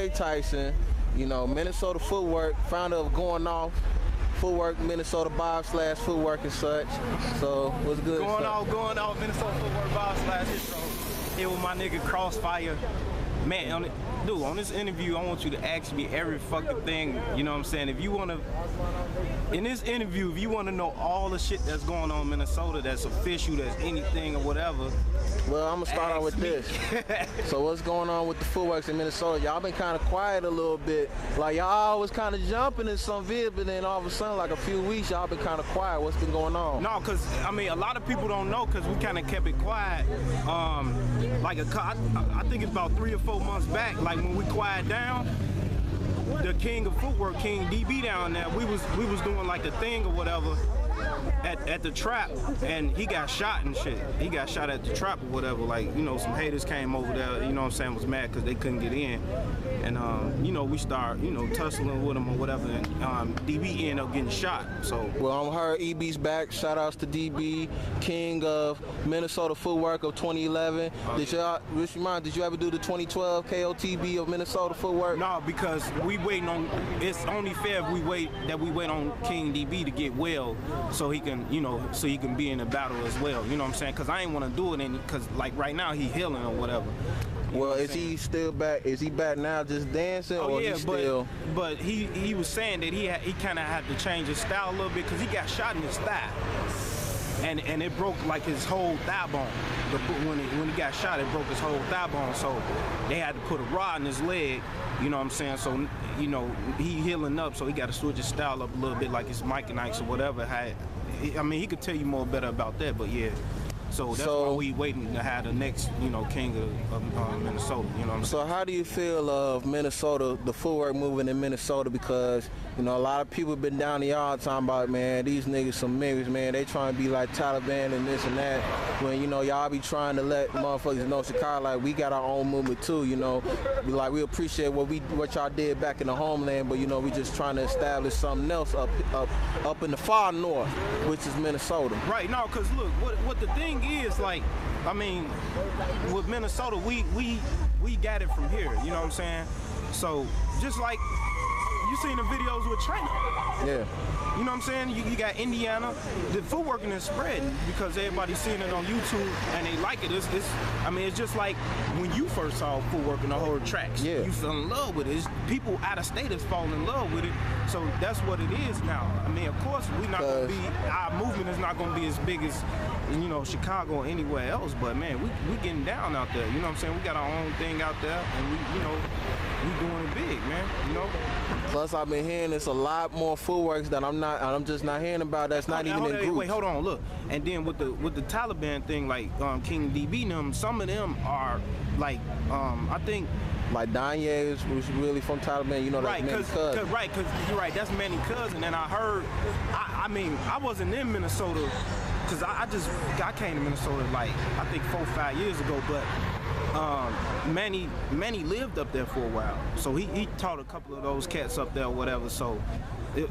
boy Tyson, you know, Minnesota Footwork, founder of Going Off Footwork, Minnesota Bob/Footwork and such. So what's good? Going off, Minnesota Footwork Bob/. Here with my nigga Crossfire. Man, on this interview, I want you to ask me every fucking thing, you know what I'm saying? If you want to, in this interview, if you want to know all the shit that's going on in Minnesota, that's official, that's anything or whatever. Well, I'm going to start out with this. So what's going on with the footworks in Minnesota? Y'all been kind of quiet a little bit. Like, y'all was kind of jumping in some vid, but then all of a sudden, like a few weeks, y'all been kind of quiet. What's been going on? No, because, I mean, a lot of people don't know because we kind of kept it quiet. I think it's about 3 or 4 months back, like when we quiet down, the king of footwork, King D.B down there, we was doing like the thing or whatever at the trap, and he got shot and shit. He got shot at the trap or whatever. Like, you know, some haters came over there, you know what I'm saying, was mad because they couldn't get in. And, you know, we start, you know, tussling with him or whatever, and DB ended up getting shot. So, well, I heard EB's back. Shout outs to DB, king of Minnesota Footwork of 2011. Did you ever do the 2012 K.O.T.B of Minnesota Footwork? No, because we waiting on, it's only fair if we wait on King DB to get well, so he can, you know, so he can be in the battle as well. You know what I'm saying? Because I ain't want to do it because, like, right now he healing or whatever. Well, is he still back? Is he back now just dancing, or yeah, he still? But he was saying that he kind of had to change his style a little bit because he got shot in his thigh, and it broke like his whole thigh bone. When he got shot, it broke his whole thigh bone. So they had to put a rod in his leg. You know what I'm saying? So, you know, he healing up, so he got to switch his style up a little bit, like his Mike and Ike's or whatever. I mean, he could tell you more better about that, but yeah. So that's why we waiting to have the next, you know, king of Minnesota, you know what I'm saying? So how do you feel of Minnesota, the footwork movement in Minnesota? Because, you know, a lot of people been down the yard talking about, man, these niggas some niggas, man. They trying to be like Taliban and this and that. When, you know, y'all be trying to let motherfuckers know Chicago, like, we got our own movement too, you know. We appreciate what y'all did back in the homeland, but, you know, we just trying to establish something else up in the far north, which is Minnesota. Right, no, because look, what the thing is, like, I mean, with Minnesota, we got it from here, you know what I'm saying? So, just like, you seen the videos with China. Yeah. You know what I'm saying? You got Indiana. The footworking is spreading because everybody's seeing it on YouTube and they like it. I mean, it's just like when you first saw footworking, the whole tracks. Yeah. You fell in love with it. People out of state is falling in love with it. So that's what it is now. I mean, of course, our movement is not going to be as big as, you know, Chicago or anywhere else. But man, we getting down out there. You know what I'm saying? We got our own thing out there, and we doing it big, man. You know. Plus, I've been hearing there's a lot more footworks that I'm just not hearing about. That's not even in groups. Wait, hold on, look. And then with the Taliban thing, like King DB, them, some of them are like, I think. Like Danye was really from Taliban, you know, that's Manny Cousin. Right, because you're right, that's Manny Cousin. And I heard, I mean, I wasn't in Minnesota, because I came to Minnesota like, I think 4 or 5 years ago, but Manny lived up there for a while. So he taught a couple of those cats up there or whatever, so.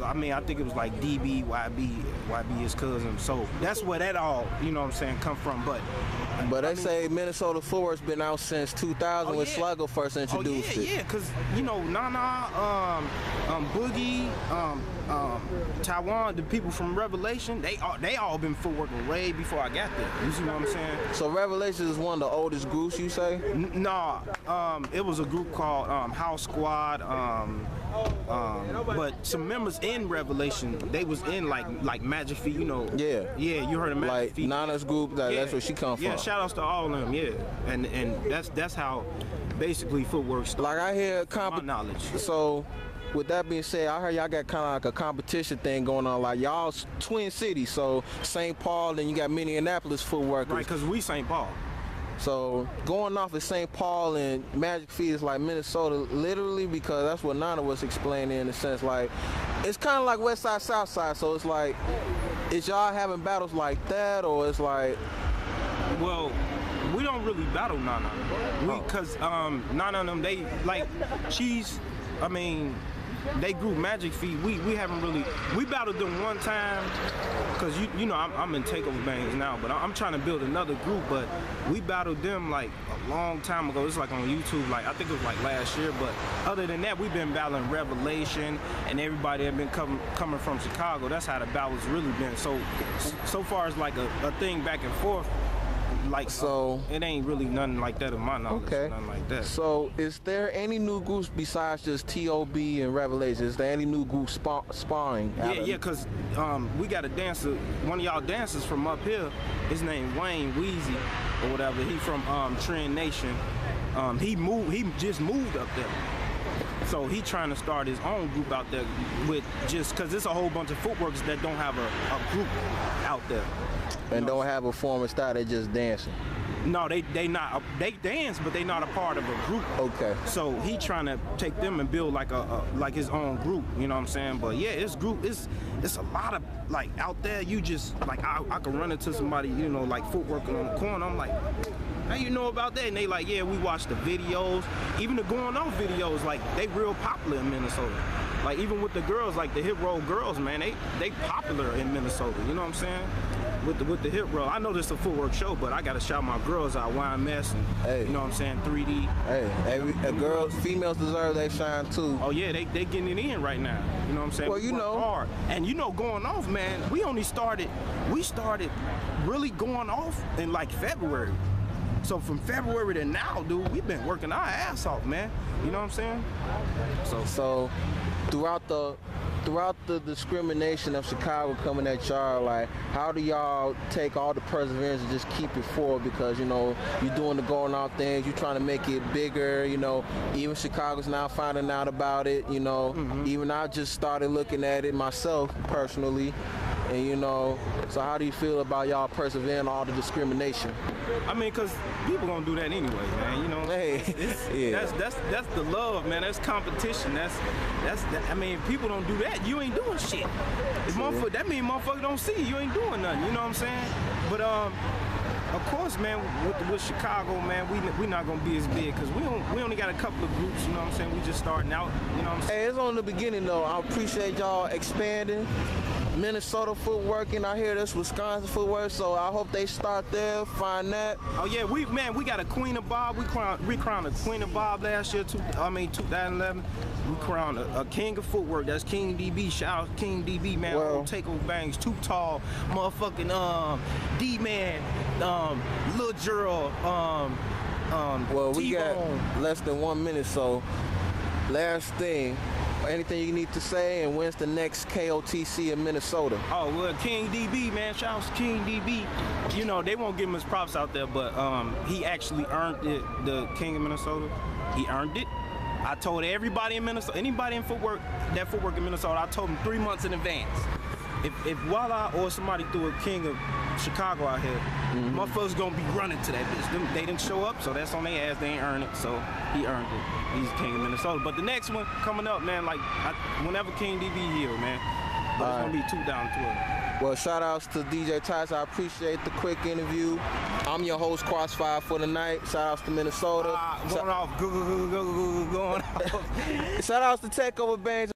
I mean, I think it was like DB, YB his cousin. So that's where that all, you know what I'm saying, come from. But they say Minnesota footwork's been out since 2000 when Sluggo first introduced it. Yeah, because, you know, Nana, Boogie, Taiwan, the people from Revelation, they all been footworking way before I got there. You see what I'm saying? So Revelation is one of the oldest groups, you say? Nah, it was a group called House Squad, but some members in Revelation, they was in like Magic Feet, you know. Yeah, you heard of Magic Feet. Like Nana's group, that's where she come from. Yeah, shout outs to all of them, yeah. And that's how basically footwork started. Like I hear my knowledge. So with that being said, I heard y'all got kind of like a competition thing going on. Like y'all's Twin Cities, so St. Paul, and you got Minneapolis footworkers. Right, because we St. Paul. So going off of St. Paul and Magic Feet is like Minnesota, literally, because that's what Nana was explaining in a sense. Like it's kind of like West Side, South Side. So it's like, is y'all having battles like that, or it's like? Well, we don't really battle Nana. Because Nana and them, they like, I mean, they group Magic Feet, we haven't really, we battled them one time, because you know I'm in Takeover Bangs now, but I'm trying to build another group, but we battled them like a long time ago. It's like on YouTube, like I think it was like last year, but other than that, we've been battling Revelation and everybody that been coming from Chicago. That's how the battle's really been. So far it's like a thing back and forth. Like, so it ain't really nothing like that in my knowledge. Okay. Nothing like that. So is there any new groups besides just T.O.B. and Revelation? Is there any new groups sparring? Yeah, because we got a dancer, one of y'all dancers from up here, his name Wayne Weezy or whatever. He from Trend Nation. He just moved up there. So he trying to start his own group out there with just, because there's a whole bunch of footworkers that don't have a group out there. And don't have a form and style, they just dancing. No, they dance, but they not a part of a group. Okay. So he trying to take them and build like like his own group. You know what I'm saying? But yeah, it's a lot of like out there. You just like I could run into somebody, you know, like footworking on the corner. I'm like, how you know about that? And they like, yeah, we watch the videos, even the going off videos. Like they real popular in Minnesota. Like even with the girls, like the hip roll girls, man, they popular in Minnesota. You know what I'm saying? With the hip roll. I know this is a footwork show, but I gotta shout my girls out, YMS and hey, you know what I'm saying, 3D. Hey, females deserve their shine too. Oh yeah, they getting it in right now. You know what I'm saying? Well, you know. Hard. And you know, going off, man, we started really going off in like February. So from February to now, dude, we've been working our ass off, man. You know what I'm saying? So throughout the discrimination of Chicago coming at y'all, like, how do y'all take all the perseverance and just keep it forward? Because, you know, you're doing the going out things, you're trying to make it bigger, you know, even Chicago's now finding out about it, you know, even I just started looking at it myself personally. And you know, so how do you feel about y'all persevering all the discrimination? I mean, cause people gonna do that anyway, man. You know, hey, yeah. That's the love, man. That's competition. I mean, if people don't do that, you ain't doing shit. That mean motherfucker don't see you ain't doing nothing. You know what I'm saying? But of course, man, with Chicago, man, we not gonna be as big because we only got a couple of groups. You know what I'm saying? We just starting out. You know what I'm saying? Hey, it's on the beginning though. I appreciate y'all expanding. Minnesota footworking, I hear this Wisconsin footwork, so I hope they start there, find that. Oh yeah, we got a Queen of Bob. We crowned a Queen of Bob last year, 2011. We crowned a King of Footwork. That's King D.B. Shout out King D.B. man. Well, Takeover Bangs, Too Tall, motherfucking D-Man, Lil Gerald, well, we got less than 1 minute, so last thing. Anything you need to say, and when's the next KOTC in Minnesota? Oh, well, King DB, man. Shout out to King DB. You know, they won't give him his props out there, but he actually earned it, the King of Minnesota. He earned it. I told everybody in Minnesota, anybody in footwork in Minnesota, I told them 3 months in advance. If Walla or somebody threw a King of Chicago out here, motherfuckers gonna be running to that bitch. They didn't show up, so that's on their ass. They ain't earned it, so he earned it. He's King of Minnesota. But the next one coming up, man, like whenever King DB healed, man, but it's gonna be 2012. Well, shout outs to DJ Tyson. I appreciate the quick interview. I'm your host, Crossfire, for the night. Shout outs to Minnesota. Going off. Shout outs to Takeover Bangs.